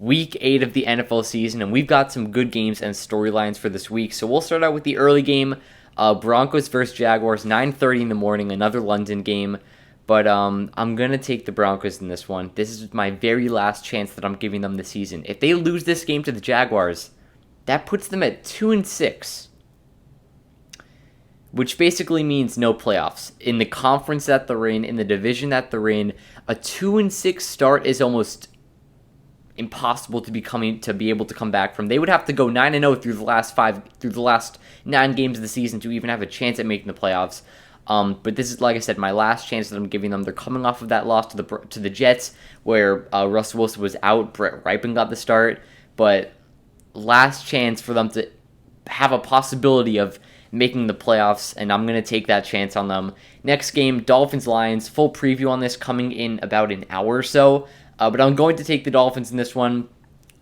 week 8 of the NFL season, and we've got some good games and storylines for this week. So we'll start out with the early game, Broncos versus Jaguars, 9:30 in the morning, another London game. But I'm going to take the Broncos in this one. This is my very last chance that I'm giving them this season. If they lose this game to the Jaguars, that puts them at 2-6. Which basically means no playoffs. In the conference that they're in the division that they're in, a 2-6 start is almost impossible to be able to come back from. They would have to go 9-0 through the last 9 games of the season to even have a chance at making the playoffs. But this is, like I said, my last chance that I'm giving them. They're coming off of that loss to the Jets, where Russell Wilson was out. Brett Rypien got the start, but last chance for them to have a possibility of making the playoffs, and I'm going to take that chance on them. Next game, Dolphins-Lions. Full preview on this coming in about an hour or so, but I'm going to take the Dolphins in this one.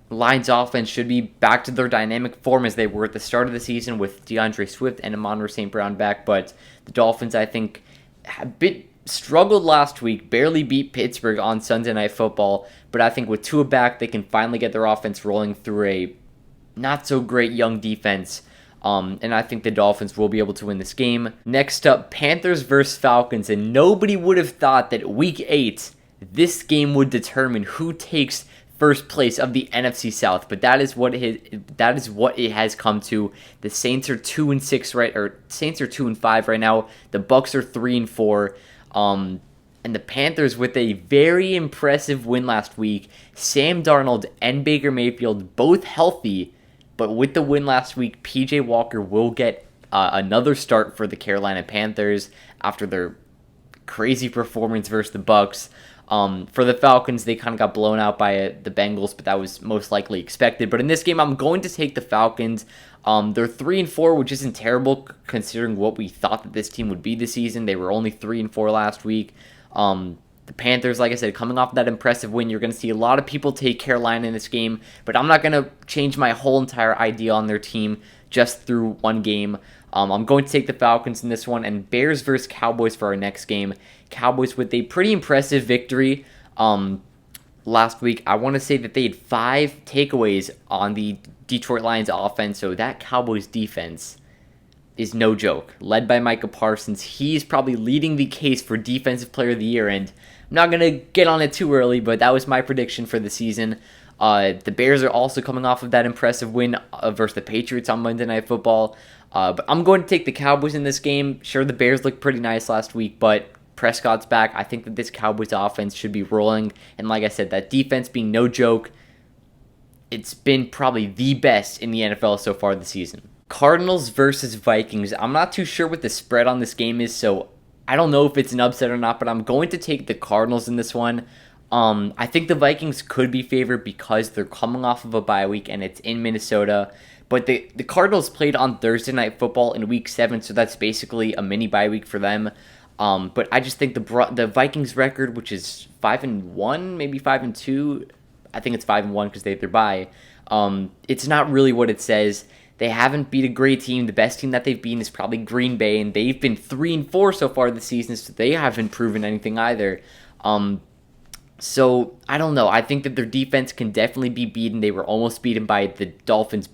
Lions offense should be back to their dynamic form as they were at the start of the season with DeAndre Swift and Amon-Ra St. Brown back, but the Dolphins, I think, struggled last week, barely beat Pittsburgh on Sunday Night Football, but I think with Tua back, they can finally get their offense rolling through a not-so-great young defense, and I think the Dolphins will be able to win this game. Next up, Panthers versus Falcons, and nobody would have thought that Week 8, this game would determine who takes first place of the NFC South, but that is what it has come to. The Saints are 2-6 Saints are 2-5 right now. The Bucs are 3-4. And the Panthers with a very impressive win last week. Sam Darnold and Baker Mayfield both healthy, but with the win last week, PJ Walker will get another start for the Carolina Panthers after their crazy performance versus the Bucs. For the Falcons, they kind of got blown out by the Bengals, but that was most likely expected. But in this game, I'm going to take the Falcons. They're 3-4, which isn't terrible considering what we thought that this team would be this season. They were only 3-4 last week. The Panthers, like I said, coming off that impressive win, you're going to see a lot of people take Carolina in this game, but I'm not going to change my whole entire idea on their team just through one game. I'm going to take the Falcons in this one, and Bears versus Cowboys for our next game. Cowboys with a pretty impressive victory last week. I want to say that they had 5 takeaways on the Detroit Lions offense, so that Cowboys defense is no joke. Led by Micah Parsons, he's probably leading the case for Defensive Player of the Year, and I'm not going to get on it too early, but that was my prediction for the season. The Bears are also coming off of that impressive win versus the Patriots on Monday Night Football. But I'm going to take the Cowboys in this game. Sure, the Bears looked pretty nice last week, but Prescott's back. I think that this Cowboys offense should be rolling. And like I said, that defense being no joke, it's been probably the best in the NFL so far this season. Cardinals versus Vikings. I'm not too sure what the spread on this game is, so I don't know if it's an upset or not, but I'm going to take the Cardinals in this one. I think the Vikings could be favored because they're coming off of a bye week and it's in Minnesota. But the Cardinals played on Thursday Night Football in Week 7, so that's basically a mini bye week for them. But I just think the Vikings record, which is 5-1, maybe 5-2, I think it's 5-1 because they had their bye. It's not really what it says. They haven't beat a great team. The best team that they've beaten is probably Green Bay, and they've been 3-4 so far this season, so they haven't proven anything either. So I don't know. I think that their defense can definitely be beaten. They were almost beaten by the Dolphins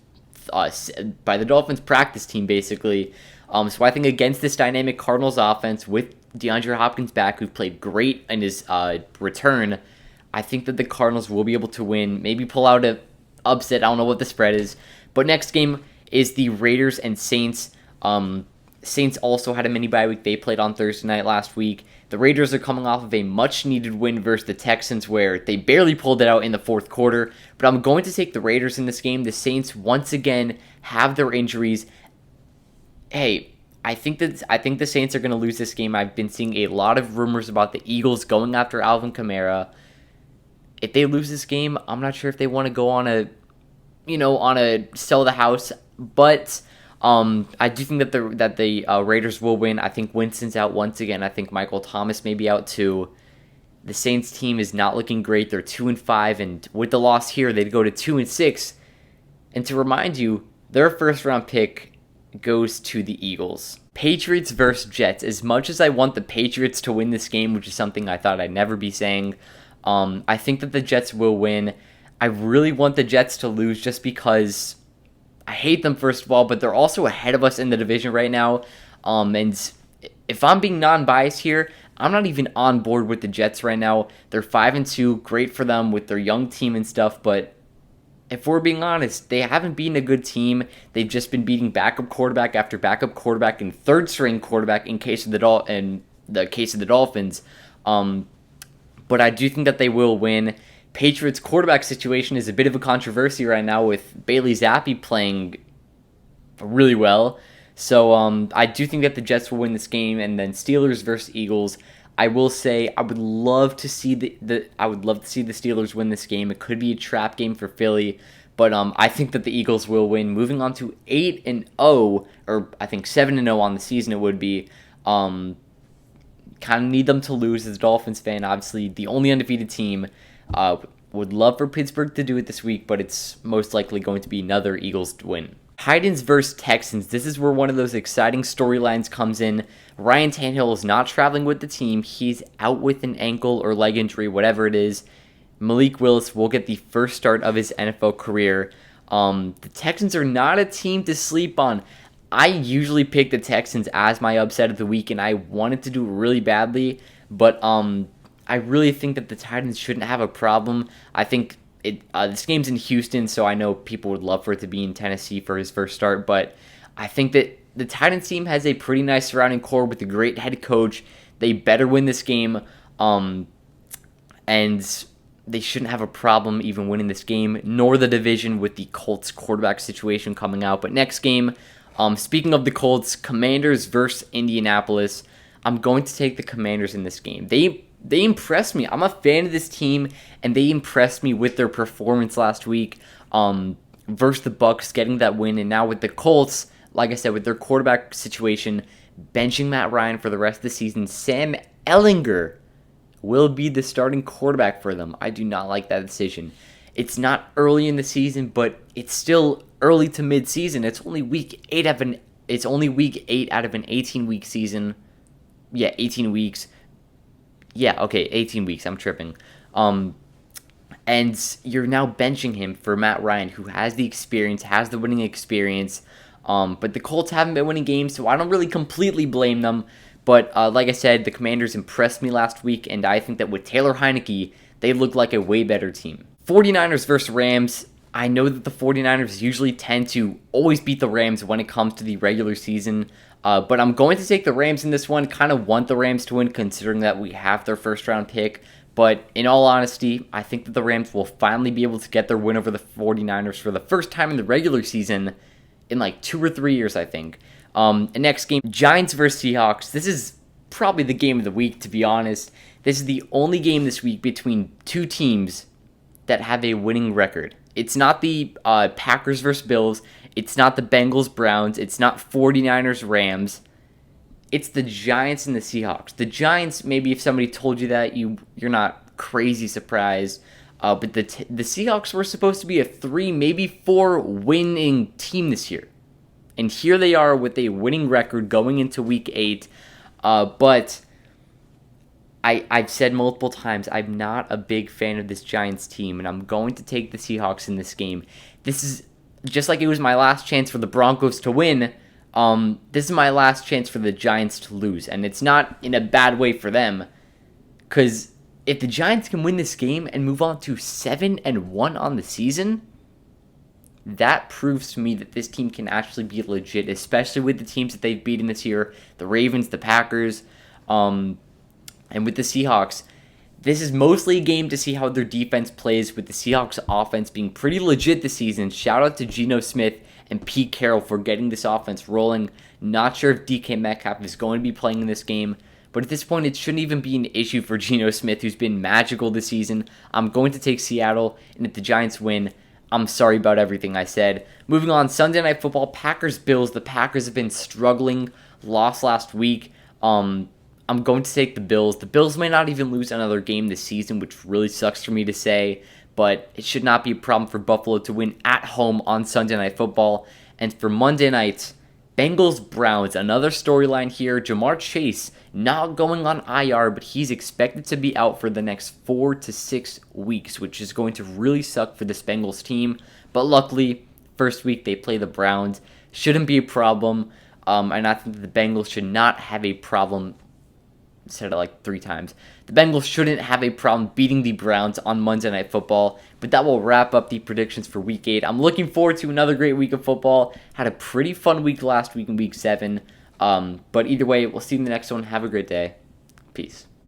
practice team, basically. So I think against this dynamic Cardinals offense with DeAndre Hopkins back, who played great in his return, I think that the Cardinals will be able to win, maybe pull out an upset. I don't know what the spread is. But next game is the Raiders and Saints. Saints also had a mini bye week. They played on Thursday night last week. The Raiders are coming off of a much-needed win versus the Texans where they barely pulled it out in the fourth quarter. But I'm going to take the Raiders in this game. The Saints, once again, have their injuries. Hey, I think the Saints are going to lose this game. I've been seeing a lot of rumors about the Eagles going after Alvin Kamara. If they lose this game, I'm not sure if they want to go on a sell the house. But I do think that the Raiders will win. I think Winston's out once again. I think Michael Thomas may be out too. The Saints team is not looking great. They're 2-5, and with the loss here, they'd go to 2-6. And to remind you, their first round pick goes to the Eagles. Patriots versus Jets. As much as I want the Patriots to win this game, which is something I thought I'd never be saying, I think that the Jets will win. I really want the Jets to lose just because I hate them, first of all, but they're also ahead of us in the division right now. And if I'm being non-biased here, I'm not even on board with the Jets right now. They're 5-2, great for them with their young team and stuff, but if we're being honest, they haven't beaten a good team. They've just been beating backup quarterback after backup quarterback and third string quarterback in the case of the Dolphins. But I do think that they will win. Patriots quarterback situation is a bit of a controversy right now with Bailey Zappi playing really well. So I do think that the Jets will win this game, and then Steelers versus Eagles. I will say I would love to see the Steelers win this game. It could be a trap game for Philly, but I think that the Eagles will win. Moving on to 8-0, or I think 7-0 on the season it would be. Kind of need them to lose as a Dolphins fan. Obviously, the only undefeated team. Would love for Pittsburgh to do it this week, but it's most likely going to be another Eagles win. Titans versus Texans. This is where one of those exciting storylines comes in. Ryan Tannehill is not traveling with the team. He's out with an ankle or leg injury, whatever it is. Malik Willis will get the first start of his NFL career. The Texans are not a team to sleep on. I usually pick the Texans as my upset of the week, and I wanted to do really badly, but I really think that the Titans shouldn't have a problem. I think this game's in Houston, so I know people would love for it to be in Tennessee for his first start, but I think that the Titans team has a pretty nice surrounding core with a great head coach. They better win this game, and they shouldn't have a problem even winning this game, nor the division with the Colts quarterback situation coming out. But next game, speaking of the Colts, Commanders versus Indianapolis. I'm going to take the Commanders in this game. They impressed me. I'm a fan of this team, and they impressed me with their performance last week versus the Bucs, getting that win. And now with the Colts, like I said, with their quarterback situation, benching Matt Ryan for the rest of the season, Sam Ehlinger will be the starting quarterback for them. I do not like that decision. It's not early in the season, but it's still early to mid-season. It's only week 8 out of an 18-week season. Yeah, 18 weeks. Yeah, okay, 18 weeks. I'm tripping. And you're now benching him for Matt Ryan, who has the experience, has the winning experience. But the Colts haven't been winning games, so I don't really completely blame them. But like I said, the Commanders impressed me last week, and I think that with Taylor Heineke, they look like a way better team. 49ers versus Rams. I know that the 49ers usually tend to always beat the Rams when it comes to the regular season. But I'm going to take the Rams in this one. Kind of want the Rams to win considering that we have their first round pick. But in all honesty, I think that the Rams will finally be able to get their win over the 49ers for the first time in the regular season in like 2 or 3 years, I think. And next game, Giants versus Seahawks. This is probably the game of the week, to be honest. This is the only game this week between two teams that have a winning record. It's not the Packers versus Bills. It's not the Bengals Browns. It's not 49ers Rams. It's the Giants and the Seahawks. The Giants, maybe if somebody told you that, you're not crazy surprised. But the Seahawks were supposed to be a 3, maybe 4 winning team this year. And here they are with a winning record going into week 8. But I've said multiple times, I'm not a big fan of this Giants team, and I'm going to take the Seahawks in this game. This is just like it was my last chance for the Broncos to win. This is my last chance for the Giants to lose, and it's not in a bad way for them, because if the Giants can win this game and move on to 7-1 on the season, that proves to me that this team can actually be legit, especially with the teams that they've beaten this year, the Ravens, the Packers, and with the Seahawks. This is mostly a game to see how their defense plays, with the Seahawks offense being pretty legit this season. Shout out to Geno Smith and Pete Carroll for getting this offense rolling. Not sure if DK Metcalf is going to be playing in this game, but at this point it shouldn't even be an issue for Geno Smith, who's been magical this season. I'm going to take Seattle, and if the Giants win, I'm sorry about everything I said. Moving on, Sunday Night Football, Packers-Bills. The Packers have been struggling, lost last week. I'm going to take the Bills. The Bills may not even lose another game this season, which really sucks for me to say, but it should not be a problem for Buffalo to win at home on Sunday Night Football. And for Monday night, Bengals Browns, another storyline here. Jamar Chase not going on IR, but he's expected to be out for the next 4 to 6 weeks, which is going to really suck for this Bengals team. But luckily, first week they play the Browns. Shouldn't be a problem. And I think the Bengals should not have a problem. Said it like 3 times. The Bengals shouldn't have a problem beating the Browns on Monday Night Football. But that will wrap up the predictions for Week 8. I'm looking forward to another great week of football. Had a pretty fun week last week in Week 7. But either way, we'll see you in the next one. Have a great day. Peace.